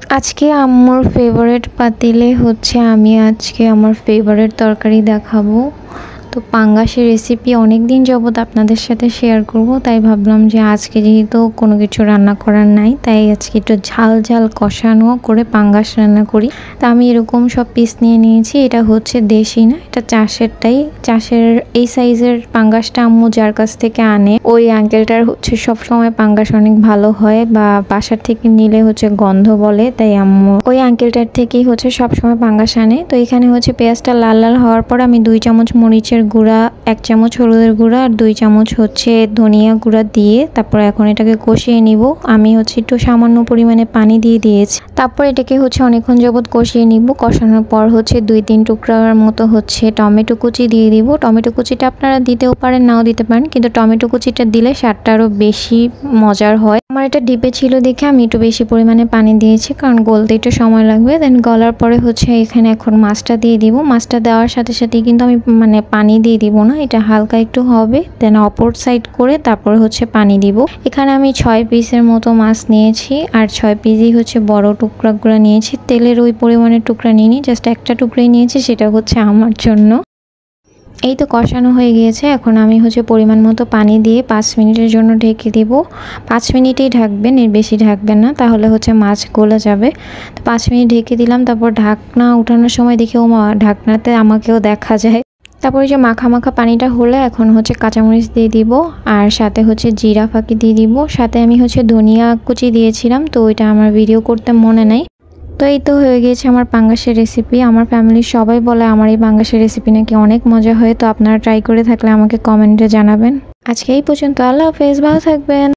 আজকে আম্মুর ফেভারিট পাতিলে হচ্ছে আমি আজকে আমার ফেভারিট তরকারি দেখাবো। তো পাঙ্গাসের রেসিপি অনেক দিন যাবত আপনাদের সাথে শেয়ার করব, তাই ভাবলাম যে আজকে যেহেতু কোনো কিছু রান্না করার নাই, তাই আজকে একটু ঝাল ঝাল কষানো করে পাঙ্গাস রান্না করি। তা আমি এরকম সব পিস নিয়ে নিয়েছি। এটা হচ্ছে দেশি না, এটা চাষেরটাই। চাষের এই সাইজের পাঙ্গাসটা আম্মু যার কাছ থেকে আনে, ওই আঙ্কেলটার হচ্ছে সব সময় পাঙ্গাস অনেক ভালো হয়, বা বাসার থেকে নিলে হচ্ছে গন্ধ বলে, তাই আম্মু ওই আঙ্কেলটার থেকেই হচ্ছে সব সময় পাঙ্গাস আনে। তো এখানে হচ্ছে পেঁয়াজটা লাল লাল হওয়ার পর আমি 2 চামচ মরিচের গুঁড়া, 1 চামচ হলুদের গুঁড়া আর 2 চামচ হচ্ছে ধনিয়া গুঁড়া দিয়ে তারপর এখন এটাকে কষিয়ে নিব। আমি হচ্ছে একটু সামান্য পরিমাণে পানি দিয়ে দিয়েছি। তারপর এটাকে হচ্ছে অনেকক্ষণ যাবত কষিয়ে নিব। কষানোর পর হচ্ছে 2-3 টুকরার মতো হচ্ছে টমেটো কুচি দিয়ে দিব। টমেটো কুচিটা আপনারা দিতেও পারেন, নাও দিতে পারেন, কিন্তু টমেটো কুচিটা দিলে স্বাদটা আরও বেশি মজার হয়। আমার এটা ডিপে ছিল দেখে আমি একটু বেশি পরিমাণে পানি দিয়েছি, কারণ গলতে একটু সময় লাগবে। দেন গলার পরে হচ্ছে এখানে এখন মাছটা দিয়ে দিব। মাছটা দেওয়ার সাথে সাথে কিন্তু আমি পানি দিয়ে দিব না, এটা হালকা একটু হবে। দেন অপর সাইড করে তারপর হচ্ছে পানি দিব। এখানে আমি 6 পিসের মতো মাছ নিয়েছি, আর 6 পিসই হচ্ছে বড় টুকরাগুলো নিয়েছি। তেলের ওই পরিমাণের টুকরা নিইনি, জাস্ট একটা টুকরাই নিয়েছি, সেটা হচ্ছে আমার জন্য। এই তো কষানো হয়ে গিয়েছে। এখন আমি হচ্ছে পরিমাণ মতো পানি দিয়ে 5 মিনিটের জন্য ঢেকে দিব। 5 মিনিটেই ঢাকবেন, এর বেশি ঢাকবেন না, তাহলে হচ্ছে মাছ গলে যাবে। তো 5 মিনিট ঢেকে দিলাম। তারপর ঢাকনা উঠানোর সময় দেখি ও মা, ঢাকনাতে আমাকেও দেখা যায়। তারপরে যে মাখা মাখা পানিটা হলে এখন হচ্ছে কাঁচামরিচ দিয়ে দিব, আর সাথে হচ্ছে জিরা ফাঁকি দিয়ে দিব। সাথে আমি হচ্ছে ধনিয়া কুচি দিয়েছিলাম, তো ওইটা আমার ভিডিও করতে মনে নাই। তো এই তো হয়ে গিয়েছে আমার পাঙ্গাসের রেসিপি। আমার ফ্যামিলির সবাই বলে আমার এই পাঙ্গাসের রেসিপি নাকি অনেক মজা হয়। তো আপনারা ট্রাই করে থাকলে আমাকে কমেন্টে জানাবেন। আজকে এই পর্যন্ত, আল্লাহ হাফেজ, ভালো থাকবেন।